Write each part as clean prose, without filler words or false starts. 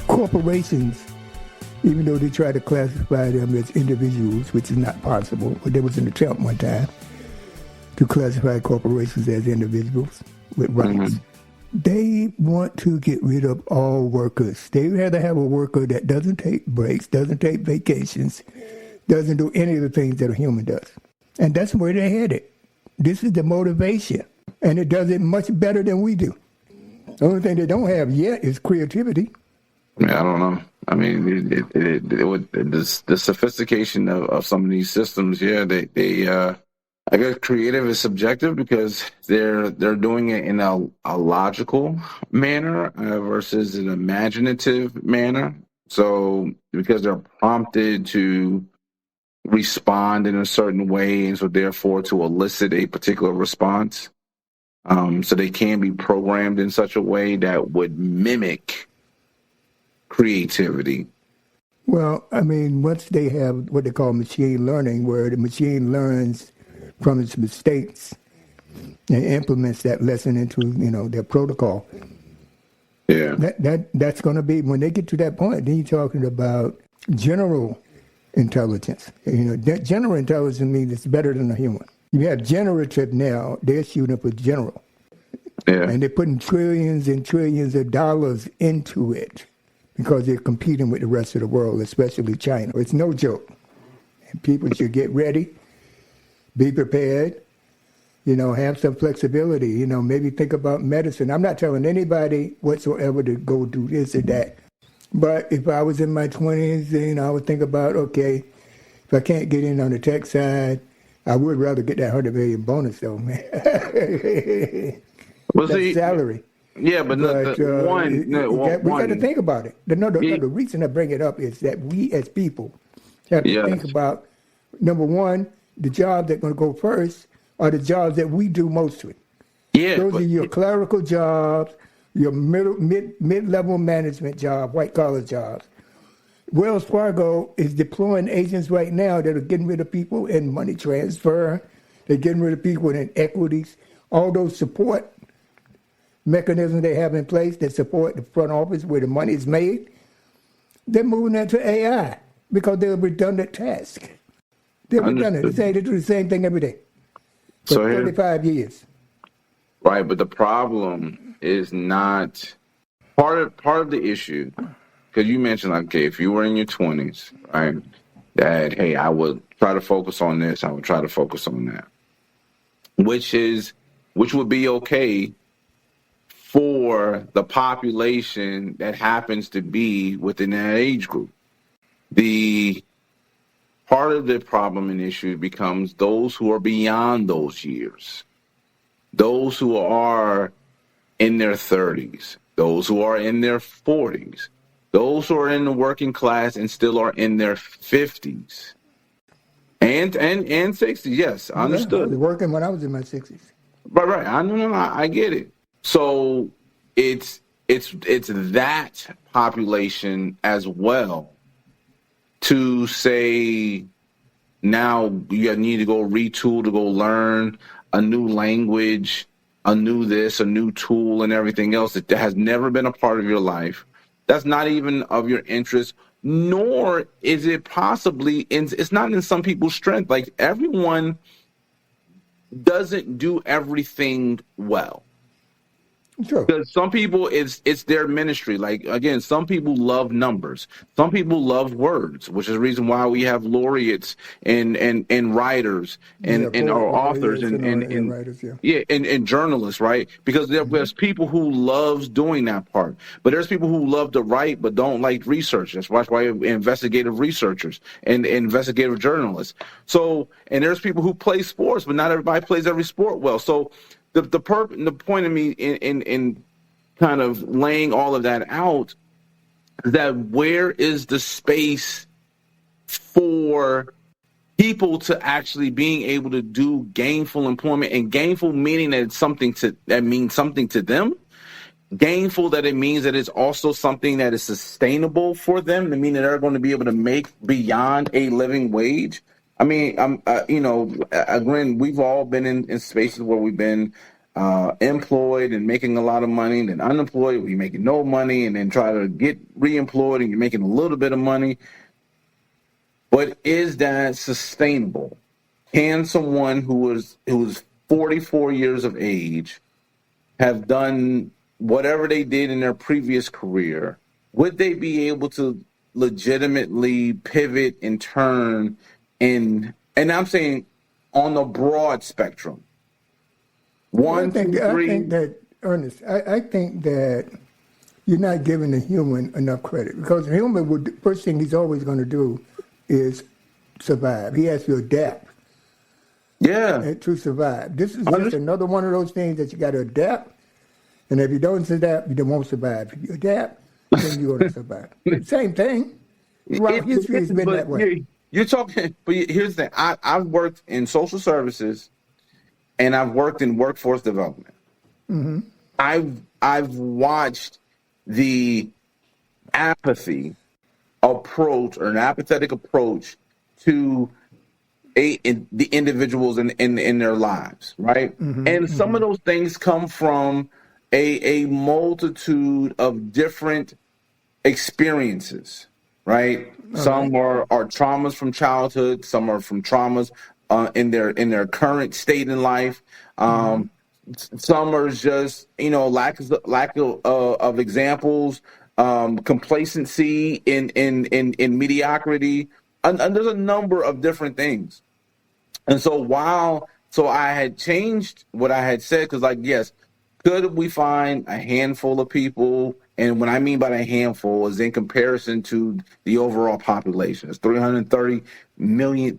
corporations, even though they try to classify them as individuals, which is not possible, but there was an attempt one time to classify corporations as individuals with rights. They want to get rid of all workers. They rather have a worker that doesn't take breaks, doesn't take vacations, doesn't do any of the things that a human does. And that's where they're headed. This is the motivation. And it does it much better than we do. The only thing they don't have yet is creativity. Yeah, I don't know. I mean, the sophistication of some of these systems, I guess creative is subjective because they're doing it in a logical manner versus an imaginative manner. So because they're prompted to respond in a certain way, and so therefore to elicit a particular response, so they can be programmed in such a way that would mimic creativity. Well, I mean, once they have what they call machine learning, where the machine learns from its mistakes and implements that lesson into, their protocol. Yeah. That's going to be, when they get to that point, then you're talking about general intelligence. General intelligence means it's better than a human. You have generative now, they're shooting for general. Yeah. And they're putting trillions and trillions of dollars into it because they're competing with the rest of the world, especially China. It's no joke. And people should get ready, be prepared, have some flexibility, maybe think about medicine. I'm not telling anybody whatsoever to go do this or that. But if I was in my 20s, I would think about, okay, if I can't get in on the tech side, I would rather get that $100 million bonus, though, man. Well, that's salary. Yeah, but we got to think about it. The reason I bring it up is that we as people have to think about, number one, the jobs that are going to go first are the jobs that we do mostly. Yeah, those are your clerical jobs, your mid-level management job, white-collar jobs. Wells Fargo is deploying agents right now that are getting rid of people in money transfer. They're getting rid of people in equities. All those support mechanisms they have in place that support the front office where the money is made, they're moving that to AI because they're a redundant task. They're redundant. They do the same thing every day for 35 years. Right, but the problem is not part of the issue. Because you mentioned, okay, if you were in your 20s, right, that, hey, I would try to focus on this, I would try to focus on that, which would be okay for the population that happens to be within that age group. The part of the problem and issue becomes those who are beyond those years, those who are in their 30s, those who are in their 40s, those who are in the working class and still are in their 50s and 60s. Yes, I understood. I was working when I was in my 60s. Right. I get it. So it's that population as well to say now you need to go retool to go learn a new language, a new this, a new tool, and everything else that has never been a part of your life. That's not even of your interest, nor is it possibly it's not in some people's strength. Like, everyone doesn't do everything well. Sure. Because some people, it's their ministry. Like, again, some people love numbers. Some people love words, which is the reason why we have laureates and writers and our authors and writers, and journalists, right? Because there's people who loves doing that part. But there's people who love to write but don't like research. That's why investigative researchers and investigative journalists. So, and there's people who play sports, but not everybody plays every sport well. So the point of me in kind of laying all of that out is that where is the space for people to actually being able to do gainful employment, and gainful meaning that it's that means something to them, gainful that it means that it's also something that is sustainable for them, to mean that they're going to be able to make beyond a living wage. I mean, again, we've all been in spaces where we've been employed and making a lot of money, then unemployed, where you're making no money, and then try to get reemployed and you're making a little bit of money. But is that sustainable? Can someone who is 44 years of age have done whatever they did in their previous career? Would they be able to legitimately pivot and turn and I'm saying on the broad spectrum? I think that, Ernest, I think that you're not giving the human enough credit, because the human the first thing he's always going to do is survive. He has to adapt. Yeah. To survive. This is just another one of those things that you got to adapt. And if you don't adapt, you won't survive. If you adapt, then you're going to survive. Same thing. Throughout history has been that way. You're talking, but here's the thing. I've worked in social services and I've worked in workforce development. Mm-hmm. I've watched the apathy approach, or an apathetic approach to the individuals in their lives, right? Mm-hmm. And some of those things come from a multitude of different experiences, right? Some are traumas from childhood, some are from traumas in their current state in life. Some are just, lack of examples, complacency in mediocrity, and there's a number of different things. And so I had changed what I had said, because yes, could we find a handful of people? And what I mean by a handful is in comparison to the overall population. It's 330 million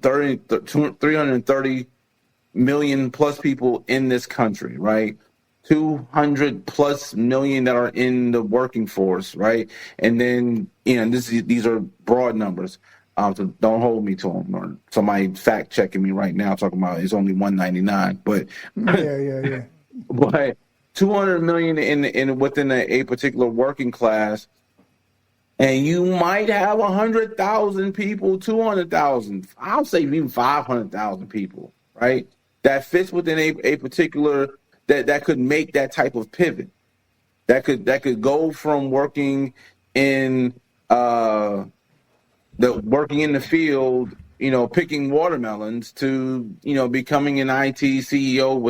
plus people in this country, right? 200 plus million that are in the working force, right? And then, these are broad numbers. So don't hold me to them, or somebody fact checking me right now talking about it's only 199. But yeah. But 200 million in within a particular working class, and you might have 100,000 people, 200,000. I'll say even 500,000 people, right? That fits within a particular that could make that type of pivot. That could go from working in working in the field, picking watermelons, to becoming an IT CEO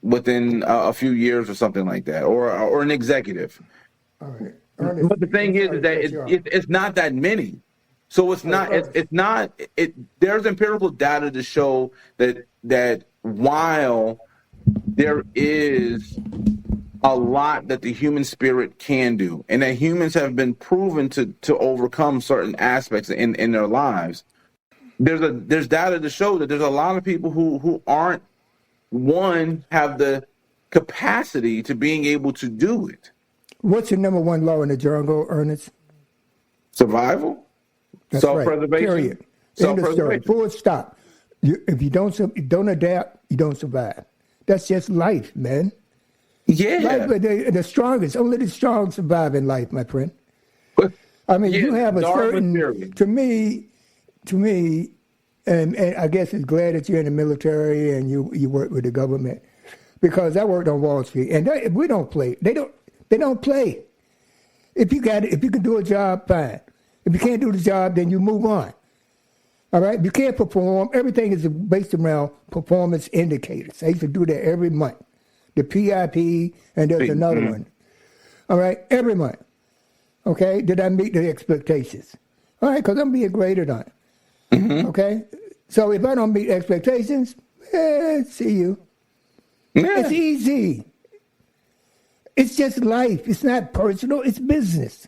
within a few years or something like that, or an executive. All right. Ernest, But the thing is that it's not that many. So it's not. There's empirical data to show that while there is a lot that the human spirit can do, and that humans have been proven to overcome certain aspects in their lives, there's data to show that there's a lot of people who aren't, have the capacity to being able to do it. What's the number one law in the jungle, Ernest? Survival. That's Self-preservation. Right. Period. End of story. Full stop. If you don't adapt, you don't survive. That's just life, man. Yeah. Life, the strongest, only the strong survive in life, my friend. I mean, you have a certain, to me, and I guess it's glad that you're in the military and you work with the government, because I worked on Wall Street, and we don't play. They don't play. If you can do a job, fine. If you can't do the job, then you move on. All right? If you can't perform, everything is based around performance indicators. I used to do that every month. The PIP, and there's another one. All right? Every month. Okay? Did I meet the expectations? All right, because I'm being graded on it. Mm-hmm. Okay? So if I don't meet expectations, see you. Yeah. It's easy. It's just life. It's not personal. It's business.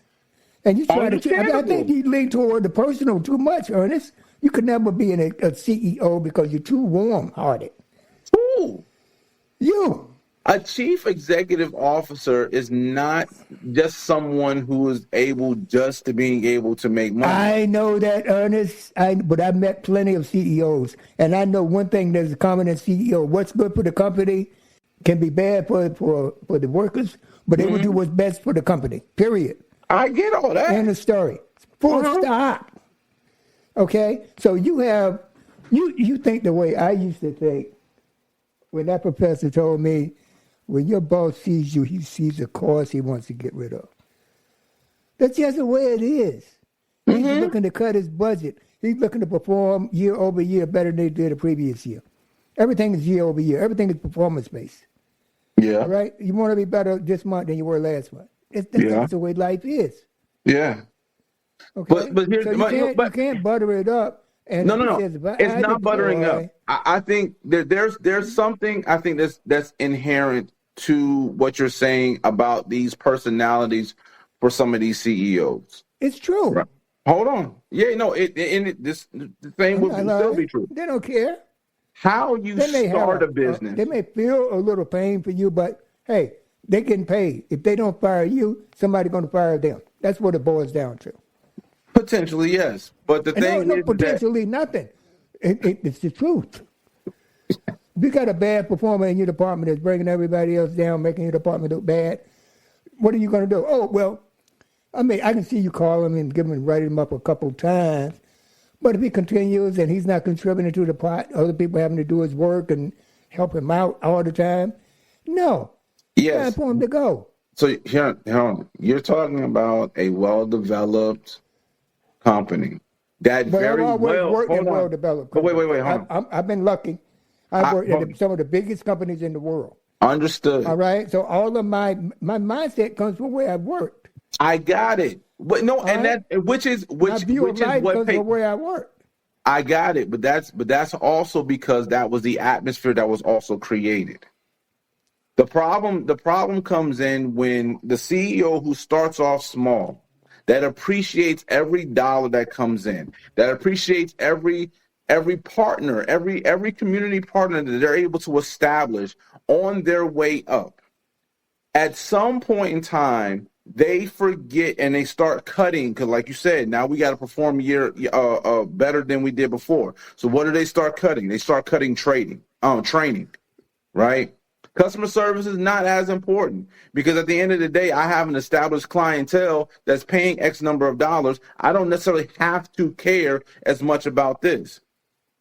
And you try I think you lean toward the personal too much, Ernest. You could never be a CEO because you're too warm-hearted. Who? You. A chief executive officer is not just someone who is able just to being able to make money. I know that, Ernest, but I've met plenty of CEOs, and I know one thing that's common in CEO: what's good for the company can be bad for the workers, but they will do what's best for the company, period. I get all that. End of story. Full stop. Okay? So you think the way I used to think when that professor told me When your boss sees you, he sees a cause he wants to get rid of. That's just the way it is. He's looking to cut his budget. He's looking to perform year over year better than they did the previous year. Everything is year over year. Everything is performance-based. Yeah. All right? You want to be better this month than you were last month. That's the way life is. Yeah. Okay? But here's so you can't butter it up. And no. It's not buttering up. I think there's something I think that's inherent to what you're saying about these personalities for some of these CEOs. It's true. Right. Hold on. Yeah, no, the thing would still be true. They don't care. How you start a business. They may feel a little pain for you, but hey, they're getting paid. If they don't fire you, somebody's going to fire them. That's what it boils down to. Potentially, yes. But the thing is potentially nothing. It's the truth. If you got a bad performer in your department that's bringing everybody else down, making your department look bad, what are you going to do? Oh, well, I mean, I can see you call him and give him, write him up a couple times. But if he continues and he's not contributing to the pot, other people having to do his work and help him out all the time, no. Yes. It's time for him to go. So here, you're talking about a well-developed company that but very I've always well worked in well-developed companies. But wait, hold on. I've been lucky. I've worked at some of the biggest companies in the world. Understood. All right. So all of my mindset comes from where I've worked. I got it. But no, all and right? that which is my view of life comes from where I worked. I got it, but that's also because that was the atmosphere that was also created. The problem comes in when the CEO who starts off small, that appreciates every dollar that comes in, that appreciates every partner, every community partner that they're able to establish on their way up. At some point in time, they forget and they start cutting because, like you said, now we got to perform better than we did before. So what do they start cutting? They start cutting training, right? Customer service is not as important because at the end of the day, I have an established clientele that's paying X number of dollars. I don't necessarily have to care as much about this.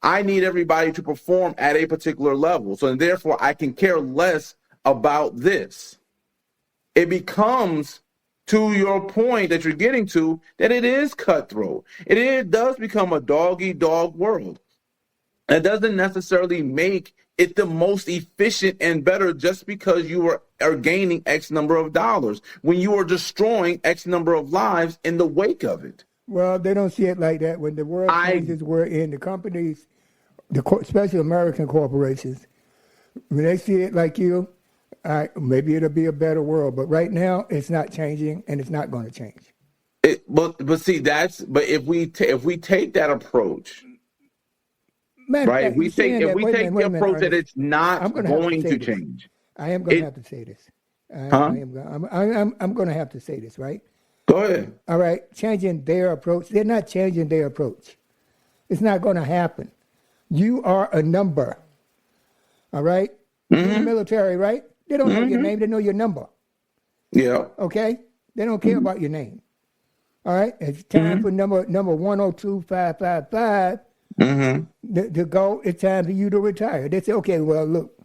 I need everybody to perform at a particular level. So therefore, I can care less about this. It becomes, to your point that you're getting to, that it is cutthroat. It does become a dog-eat-dog world. It doesn't necessarily make it the most efficient and better just because you are gaining X number of dollars when you are destroying X number of lives in the wake of it. Well, they don't see it like that. When the world changes, we're in the companies, especially American corporations, when they see it like you, maybe it'll be a better world. But right now, it's not changing, and it's not going to change. But see, if we take that approach. Right. If we take the approach that it's not going to change. I am going to have to say this. I'm going to have to say this, right? Go ahead. All right. Changing their approach. They're not changing their approach. It's not going to happen. You are a number. All right? Mm-hmm. In the military, right? They don't know your name. They know your number. Yeah. Okay? They don't care about your name. All right? It's time for number 102555. To go, it's time for you to retire. They say, okay, well, look,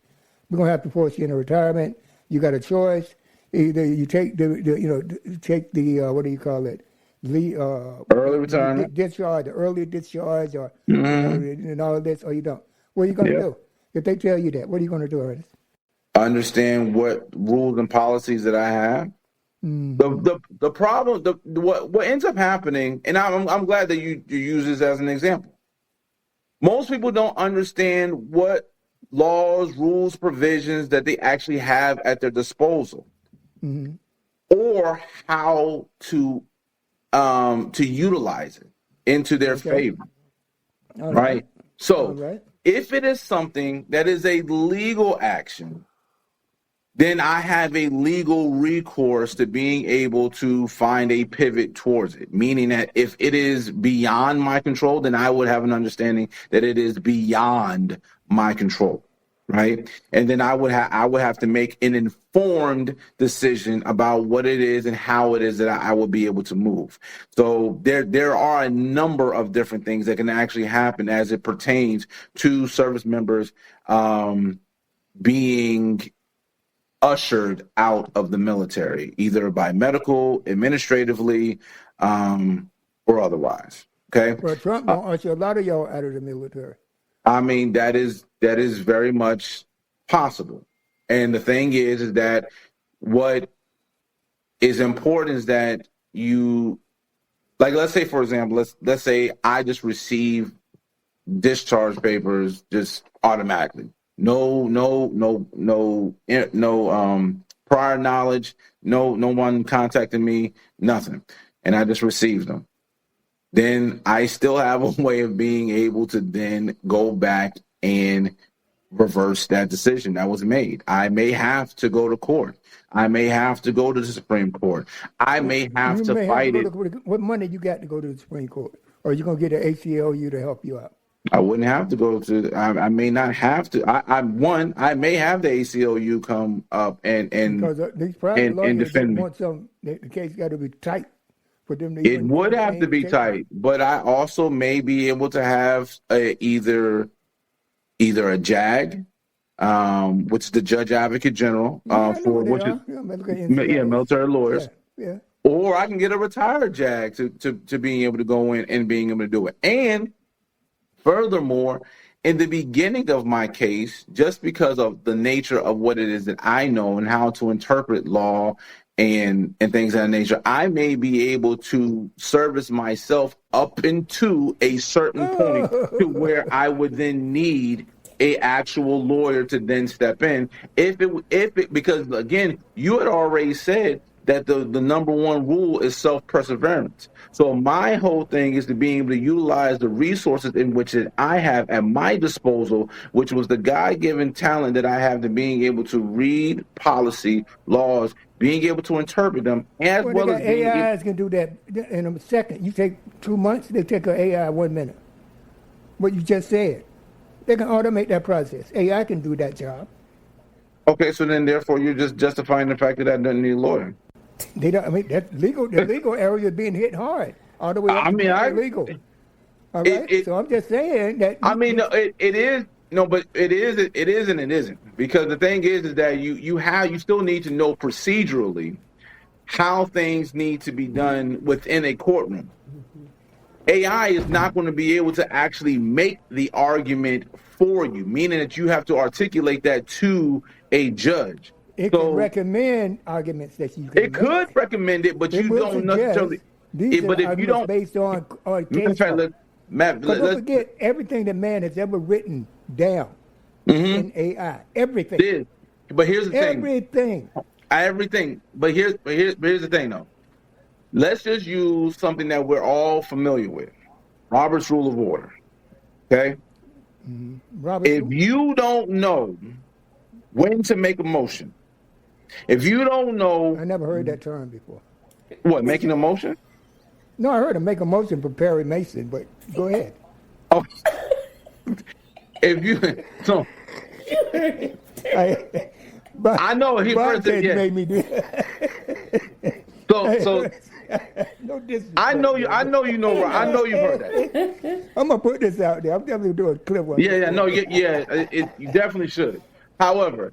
we're going to have to force you into retirement. You got a choice. Either you take the what do you call it? Early retirement. Discharge, the early discharge, or and all of this, or you don't. What are you going to do? If they tell you that, what are you going to do, Ernest? Understand what rules and policies that I have. The problem, what ends up happening, and I'm glad that you use this as an example. Most people don't understand what laws, rules, provisions that they actually have at their disposal, or how to utilize it into their favor. Right? So if it is something that is a legal action, then I have a legal recourse to being able to find a pivot towards it. Meaning that if it is beyond my control, then I would have an understanding that it is beyond my control, right? And then I would have to make an informed decision about what it is and how it is that I will be able to move. So there are a number of different things that can actually happen as it pertains to service members being ushered out of the military, either by medical, administratively, or otherwise. Okay. Well, Trump gonna usher a lot of y'all out of the military. I mean, that is very much possible. And the thing is that what is important is that you, like, let's say, for example, let's say I just receive discharge papers just automatically. No prior knowledge, no one contacted me, nothing. And I just received them. Then I still have a way of being able to then go back and reverse that decision that was made. I may have to go to court. I may have to go to the Supreme Court. I may have to fight it. What money you got to go to the Supreme Court? Or are you going to get an ACLU to help you out? I wouldn't have to go to. I may not have to. I may have the ACLU come up and because these private lawyers defend me. Want the case got to be tight for them to. It would have to be tight, but I also may be able to have either a JAG, which is the Judge Advocate General, military lawyers. Yeah. Or I can get a retired JAG to being able to go in and being able to do it. And furthermore, in the beginning of my case, just because of the nature of what it is that I know and how to interpret law and things of that nature, I may be able to service myself up into a certain point to where I would then need a actual lawyer to then step in. Because again, you had already said that the number one rule is self-perseverance. So my whole thing is to be able to utilize the resources in which I have at my disposal, which was the God-given talent that I have to being able to read policy, laws, being able to interpret them, as well as AIs can do that in a second. You take 2 months, they take an AI 1 minute. What you just said. They can automate that process. AI can do that job. Okay, so then therefore you're just justifying the fact that I don't need a lawyer. They don't. I mean, that's legal. The legal area is being hit hard all the way up to illegal. All right. So I'm just saying that. I mean, it is. No, but it is and it isn't, because the thing is that you still need to know procedurally how things need to be done within a courtroom. AI is not going to be able to actually make the argument for you, meaning that you have to articulate that to a judge. It can recommend arguments that you can. It could recommend it, but you don't necessarily. But if you don't, based on case law. Matt, don't forget everything that man has ever written down in AI. Everything. But here's the thing. Everything. But here's the thing, though. Let's just use something that we're all familiar with: Robert's Rule of Order. Okay. If you don't know when to make a motion, if you don't know, I never heard that term before. What, making a motion? No, I heard him make a motion for Perry Mason, but go ahead. Oh, if you so, I know he first made me do that. So no disrespect. I know you know. I know you've heard that. I'm gonna put this out there. I'm definitely doing a clip. You definitely should. However,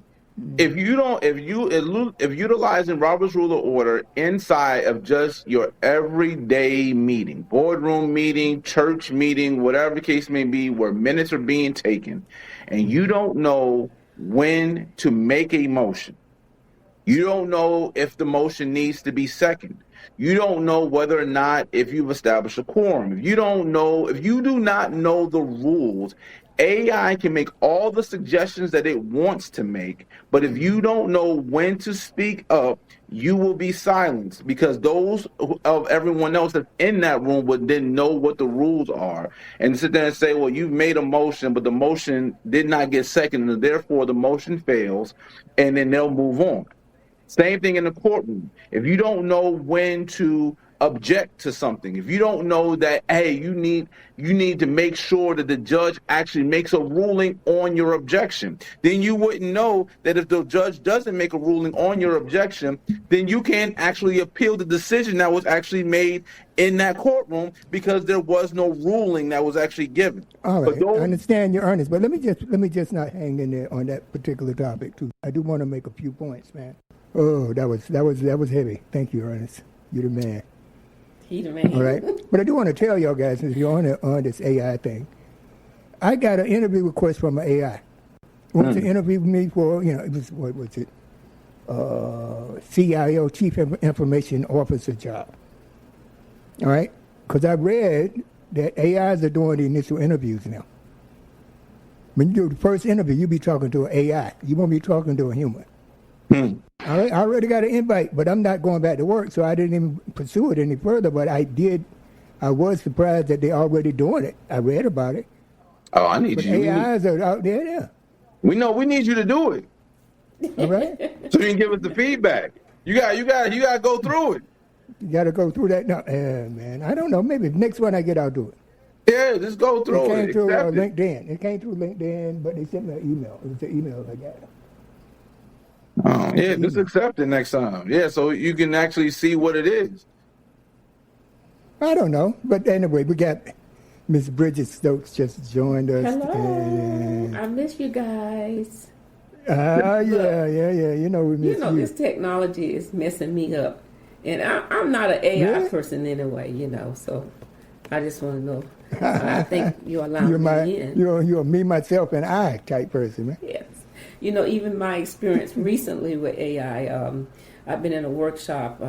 if utilizing Robert's Rule of Order inside of just your everyday meeting, boardroom meeting, church meeting, whatever the case may be, where minutes are being taken, and you don't know when to make a motion, you don't know if the motion needs to be seconded, you don't know whether or not if you've established a quorum, if you do not know the rules, AI can make all the suggestions that it wants to make, but if you don't know when to speak up, you will be silenced, because those of everyone else that's in that room would then know what the rules are and sit there and say, well, you've made a motion, but the motion did not get seconded, and therefore the motion fails, and then they'll move on. Same thing in the courtroom. If you don't know when to object to something, if you don't know that, hey, you need to make sure that the judge actually makes a ruling on your objection, then you wouldn't know that if the judge doesn't make a ruling on your objection, then you can't actually appeal the decision that was actually made in that courtroom because there was no ruling that was actually given. All right, I understand your earnest, but let me just not hang in there on that particular topic too. I do want to make a few points, man. Oh, that was heavy. Thank you, Ernest. You're the man. He the man. All right, but I do want to tell y'all guys, since you're on this AI thing, I got an interview request from an AI. Wants to interview me for, it was, what was it? CIO, Chief Information Officer job. All right, because I read that AIs are doing the initial interviews now. When you do the first interview, you be talking to an AI. You won't be talking to a human. All right, I already got an invite, but I'm not going back to work, so I didn't even pursue it any further. But I was surprised that they're already doing it. I read about it. Oh, I need but you. AIs are out there now. We need you to do it. All right. So you can give us the feedback. You got to go through it. You got to go through that. No, man, I don't know. Maybe next one I get, I'll do it. Yeah, just go through it. It came through LinkedIn. It came through LinkedIn, but they sent me an email. It was the email I got. Yeah, just accept it next time. Yeah, so you can actually see what it is. I don't know. But anyway, we got Miss Bridget Stokes just joined us. Hello. I miss you guys. Yeah. You know we miss you. This technology is messing me up. And I'm not an AI person anyway, so I just want to know. I think you allow me in. You're a me, myself, and I type person, man. Yes. Even my experience recently with AI, I've been in a workshop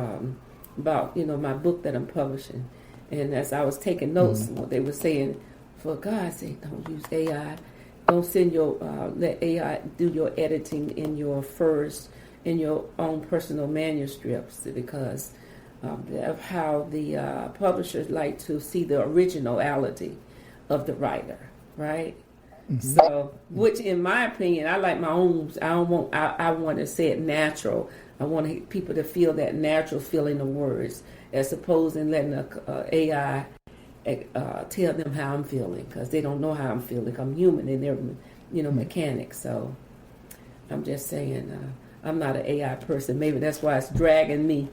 about, my book that I'm publishing. And as I was taking notes, they were saying, for God's sake, don't use AI. Don't send let AI do your editing in your own personal manuscripts, because of how the publishers like to see the originality of the writer, right? So, which in my opinion, I like my own. I want to say it natural. I want people to feel that natural feeling of words, as opposed to letting AI tell them how I'm feeling, because they don't know how I'm feeling. I'm human, and they're mechanics. So, I'm just saying, I'm not an AI person. Maybe that's why it's dragging me.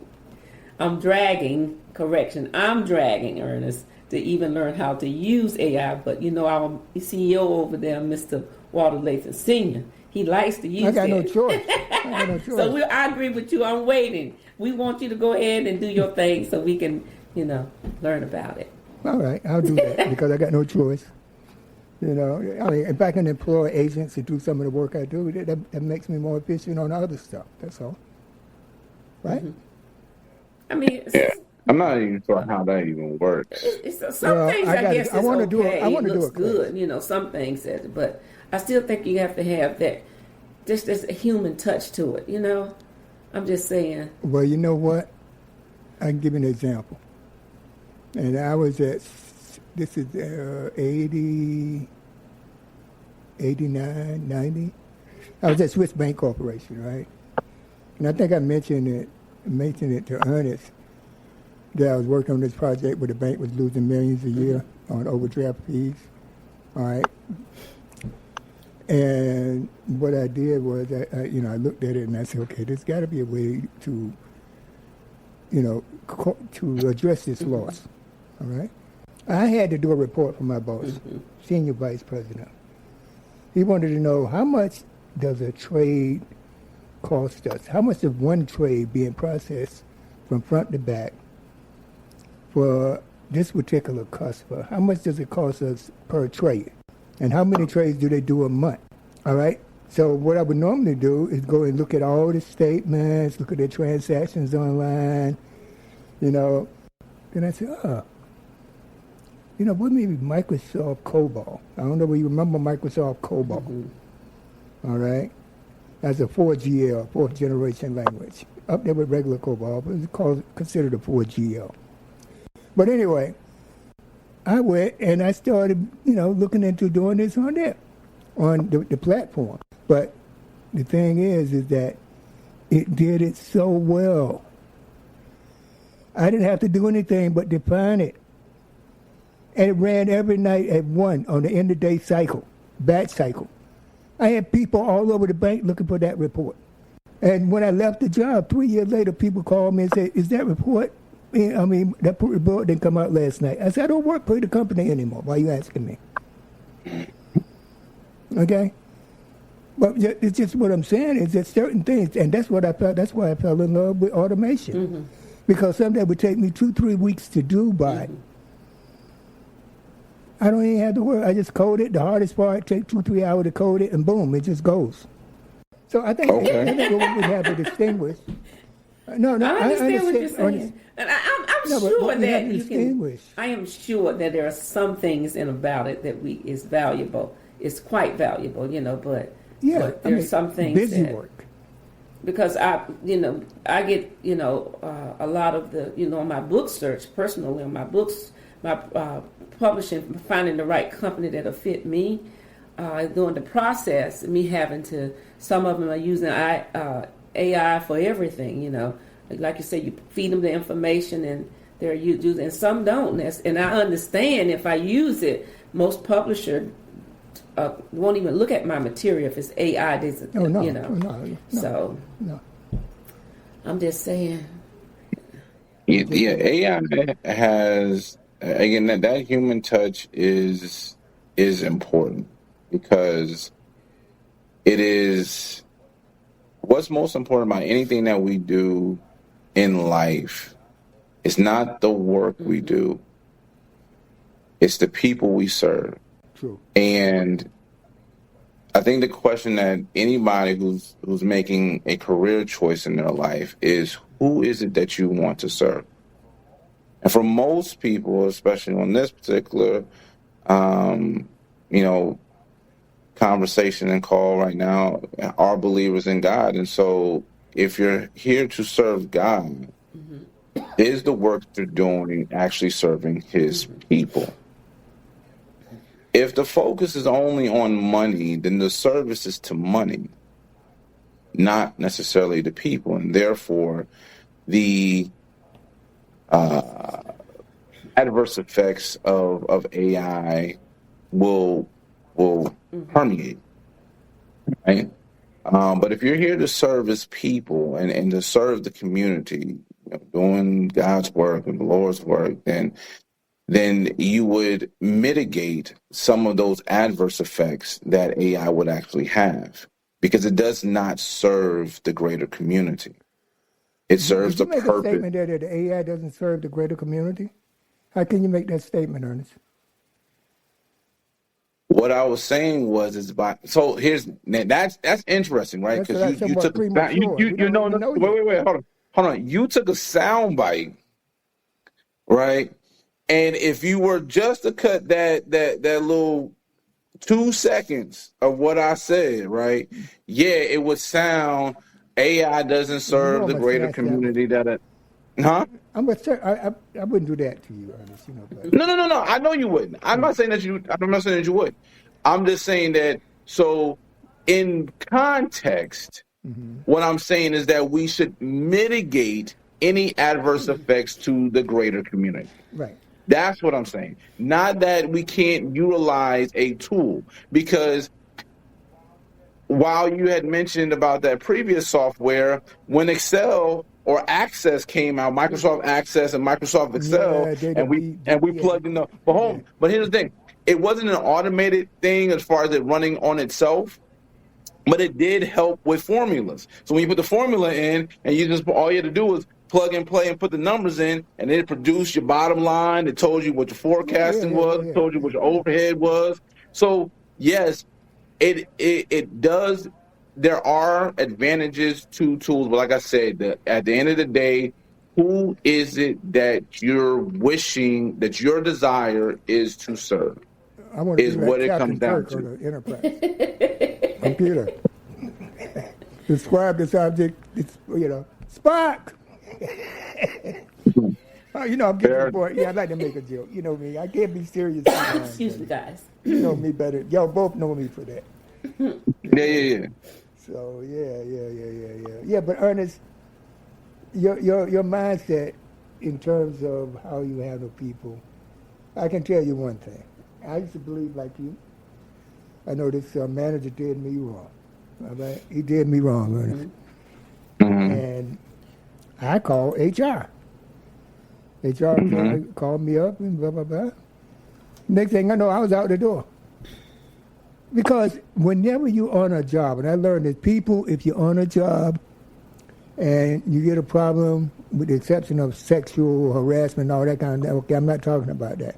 I'm dragging Ernest, to even learn how to use AI. But our CEO over there, Mr. Walter Lathan Sr., he likes to use it. I got no choice. So I agree with you. I'm waiting. We want you to go ahead and do your thing so we can, learn about it. All right, I'll do that because I got no choice. If I can employ agents to do some of the work I do, that makes me more efficient on other stuff. That's all. Right? I'm not even sure how that even works. Some things I guess I want to do it. I want to do it good. Some things, but I still think you have to have that, just as a human touch to it. I'm just saying. Well, you know what? I can give you an example. And I was at, this is 80, 89, 90. I was at Swiss Bank Corporation, right? And I think I mentioned it to Ernest, that I was working on this project where the bank was losing millions a year on overdraft fees. All right. And what I did was, I looked at it and I said, okay, there's got to be a way to, to address this loss. All right. I had to do a report for my boss, senior vice president. He wanted to know, how much does a trade cost us? How much of one trade being processed from front to back for this particular customer? How much does it cost us per trade? And how many trades do they do a month? All right? So what I would normally do is go and look at all the statements, look at their transactions online, Then I said, what maybe Microsoft COBOL? I don't know if you remember Microsoft COBOL. All right? That's a 4GL, fourth generation language. Up there with regular COBOL, but it's considered a 4GL. But anyway, I went and I started, looking into doing this on there, on the platform. But the thing is that it did it so well. I didn't have to do anything but define it. And it ran every night at 1 on the end of the day cycle, batch cycle. I had people all over the bank looking for that report. And when I left the job, 3 years later, people called me and said, is that report, that report didn't come out last night. I said, I don't work for the company anymore. Why are you asking me? Okay? But it's just what I'm saying is that certain things, and that's what I felt, that's why I fell in love with automation. Because something that would take me 2-3 weeks to do by, I don't even have to work. I just code it. The hardest part takes 2-3 hours to code it, and boom, it just goes. So I think, I think what we have to distinguish. No, I understand what you're saying, and I'm sure that you distinguish. I am sure that there are some things in about it that is valuable. It's quite valuable, but there's some things busy that, work. Because I get a lot of the on my book search personally on my books, my publishing, finding the right company that'll fit me. During the process, me having to, some of them are using AI for everything, like you say, you feed them the information and they're using, and some don't. And I understand if I use it, most publishers won't even look at my material if it's AI. No. So I'm just saying. Yeah, AI has, again, that human touch is important. Because it is what's most important about anything that we do in life. It's not the work we do. It's the people we serve. True. And I think the question that anybody who's making a career choice in their life is, who is it that you want to serve? And for most people, especially on this particular, conversation and call right now, are believers in God. And so if you're here to serve God, is the work you're doing actually serving his people? If the focus is only on money, then the service is to money, not necessarily to people. And therefore, the adverse effects of AI will permeate, right? But if you're here to serve his people and to serve the community, doing God's work and the Lord's work, then you would mitigate some of those adverse effects that AI would actually have, because it does not serve the greater community. It serves the purpose. Did you make a statement there that the AI doesn't serve the greater community? How can you make that statement, Ernest? What I was saying was that's interesting, right? Because you took wait, hold on. You took a sound bite, right? And if you were just to cut that little 2 seconds of what I said, right? Yeah, it would sound AI doesn't serve the greater community Huh? I wouldn't do that to you, Ernest. But. No. I know you wouldn't. I'm not saying that you would. I'm just saying that. So, in context, what I'm saying is that we should mitigate any adverse effects to the greater community. Right. That's what I'm saying. Not that we can't utilize a tool, because while you had mentioned about that previous software, when Excel or Access came out, Microsoft Access and Microsoft Excel, and we plugged in the home. But here's the thing: it wasn't an automated thing as far as it running on itself, but it did help with formulas. So when you put the formula in, and all you had to do was plug and play and put the numbers in, and it produced your bottom line. It told you what your forecasting was. It told you what your overhead was. So yes, it does. There are advantages to tools, but like I said, at the end of the day, who is it that you're wishing, that your desire is to serve? Is what it comes down to. Enterprise. Computer. Describe this object. It's Spock. I'm getting bored. Yeah, I like to make a joke. You know me. I can't be serious. Excuse me, guys. You know me better. Y'all both know me for that. Yeah. So yeah. But Ernest, your mindset in terms of how you handle people, I can tell you one thing. I used to believe like you. I know this manager did me wrong. All right? He did me wrong, Ernest. And I called HR. HR called me up and blah, blah, blah. Next thing I know, I was out the door. Because whenever you're on a job, and I learned that people, if you're on a job and you get a problem, with the exception of sexual harassment and all that kind of stuff, okay, I'm not talking about that.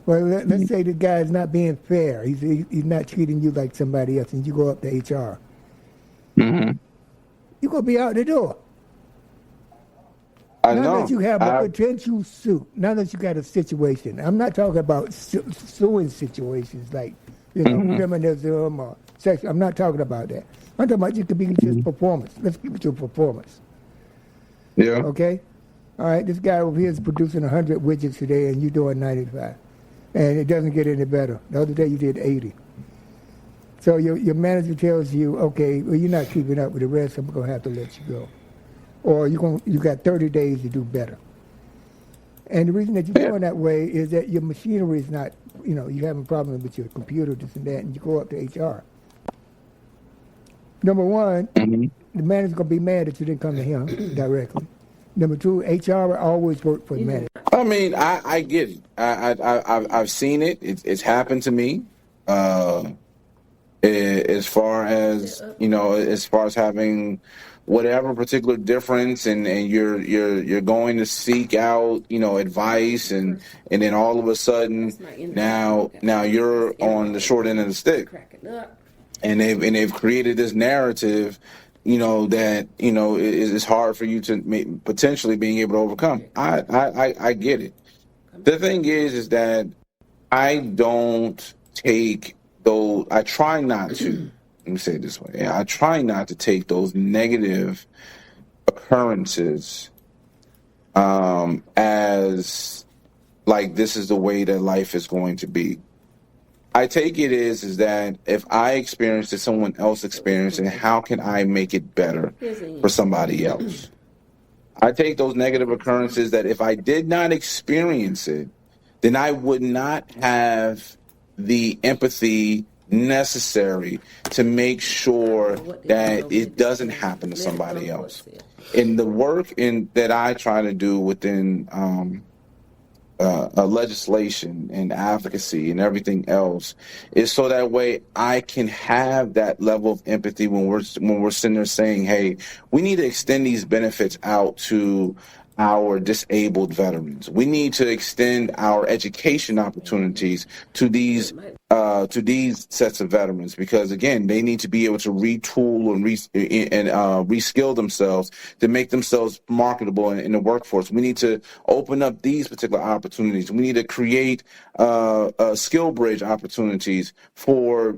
Well, let's say the guy's not being fair. He's not treating you like somebody else, and you go up to HR. You're going to be out the door. I now know. that you have a potential suit, now that you got a situation, I'm not talking about suing situations like, feminism or sex. I'm not talking about that. I'm talking about it could be just performance. Let's keep it to performance. Yeah. Okay? All right, this guy over here is producing 100 widgets today and you're doing 95. And it doesn't get any better. The other day you did 80. So your manager tells you, okay, well, you're not keeping up with the rest, I'm going to have to let you go. Or you got 30 days to do better. And the reason that you're going that way is that your machinery is not, you're having problems with your computer, this and that, and you go up to HR. Number one, the manager's going to be mad that you didn't come to him directly. Number two, HR will always work for the manager. I mean, I get it. I've seen it. It's happened to me. As far as having whatever particular difference, and you're going to seek out advice, and then all of a sudden now you're on the short end of the stick, and they've created this narrative that is hard for you to potentially being able to overcome. I get it. The thing is that I don't take those. I try not to. Let me say it this way. I try not to take those negative occurrences as like this is the way that life is going to be. I take it is that if I experience it, someone else experienced it, how can I make it better for somebody else? I take those negative occurrences that if I did not experience it, then I would not have the empathy necessary to make sure that it doesn't happen to somebody else. In the work that I try to do within legislation and advocacy and everything else is so that way I can have that level of empathy when we're sitting there saying, hey, we need to extend these benefits out to our disabled veterans. We need to extend our education opportunities to these sets of veterans, because again, they need to be able to retool and reskill themselves to make themselves marketable in the workforce. We need to open up these particular opportunities. We need to create skill bridge opportunities for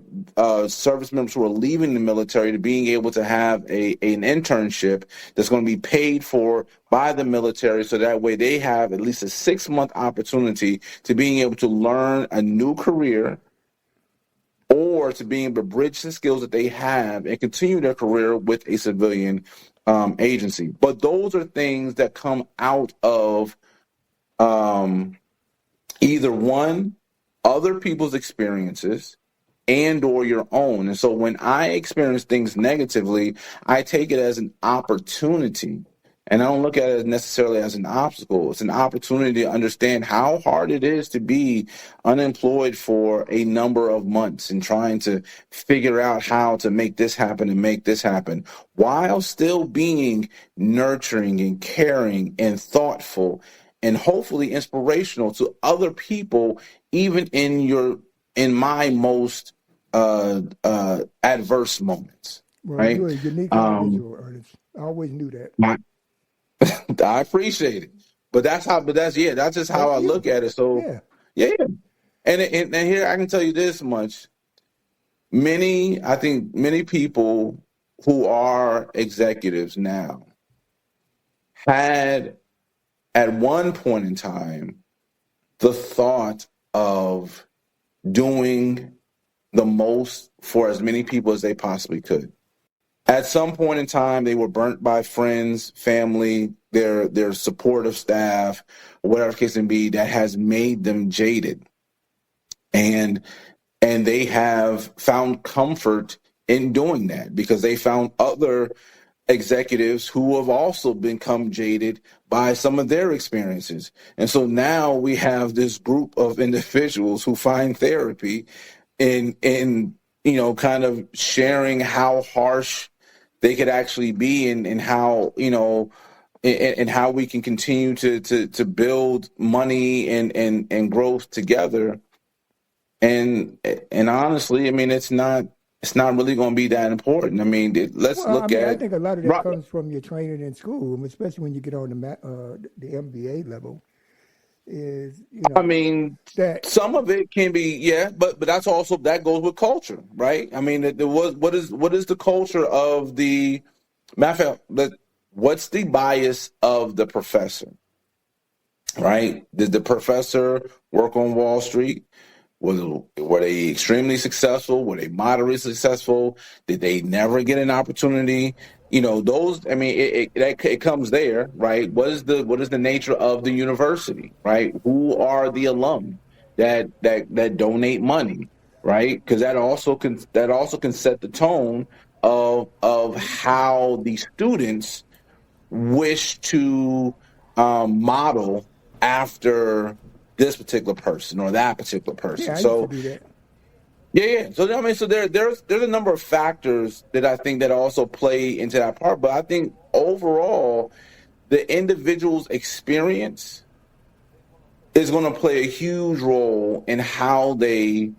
service members who are leaving the military to being able to have an internship that's going to be paid for by the military, so that way they have at least a 6-month opportunity to being able to learn a new career, or to being able to bridge the skills that they have and continue their career with a civilian agency. But those are things that come out of either one, other people's experiences, and or your own. And so when I experience things negatively, I take it as an opportunity. And I don't look at it necessarily as an obstacle. It's an opportunity to understand how hard it is to be unemployed for a number of months and trying to figure out how to make this happen and make this happen while still being nurturing and caring and thoughtful and hopefully inspirational to other people, even in my most adverse moments. Well, right? you're a unique individual, Ernest. I always knew that. I appreciate it, that's just how I look at it. So yeah. And here I can tell you this much: I think many people who are executives now had at one point in time the thought of doing the most for as many people as they possibly could. At some point in time, they were burnt by friends, family, their supportive staff, or whatever the case may be, that has made them jaded. And they have found comfort in doing that because they found other executives who have also become jaded by some of their experiences. And so now we have this group of individuals who find therapy in kind of sharing how harsh they could actually be, and how, and how we can continue to build money and growth together. And honestly, I mean, it's not really going to be that important. I mean, let's look at. I think a lot of that comes from your training in school, especially when you get on the MBA level. I mean, some of it can be, yeah, but that's also, that goes with culture, right? I mean, what is the culture of the matter? What's the bias of the professor, right? Did the professor work on Wall Street? Were they extremely successful? Were they moderately successful? Did they never get an opportunity? Those. I mean, it comes there, right? What is the nature of the university, right? Who are the alum that donate money, right? Because that also can set the tone of how the students wish to model after this particular person or that particular person. Yeah, I used to do that. Yeah. So I mean, so there's a number of factors that I think that also play into that part. But I think overall, the individual's experience is going to play a huge role in how they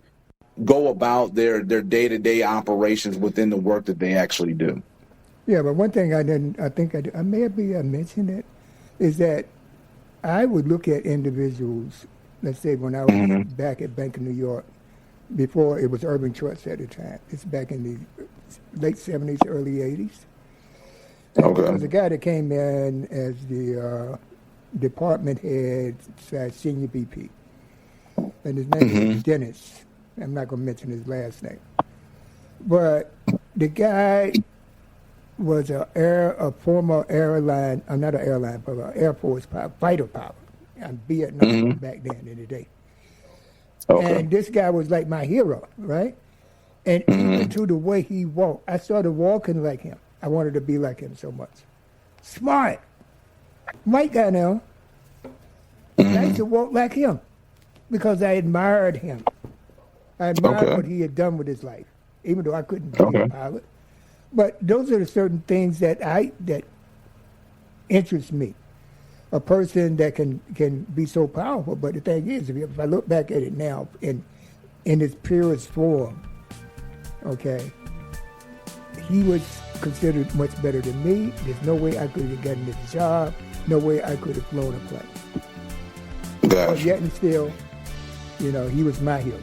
go about their day-to-day operations within the work that they actually do. Yeah, but one thing I may have mentioned it, is that I would look at individuals, let's say when I was back at Bank of New York, before it was Urban Trust at the time. It's back in the late 70s, early 80s. And there was a guy that came in as the department head / senior VP. And his name was Dennis. I'm not going to mention his last name. But the guy was a former airline, not an airline, but an Air Force fighter pilot in Vietnam back then in the day. Okay. And this guy was like my hero, right? And even to the way he walked, I started walking like him. I wanted to be like him so much. Smart. White guy now. I used to walk like him because I admired him. I admired what he had done with his life, even though I couldn't be a pilot. But those are the certain things that interest me. A person that can be so powerful. But the thing is, if I look back at it now in its purest form, okay, he was considered much better than me. There's no way I could have gotten this job. No way I could have flown a plane. But yet and still, he was my hero.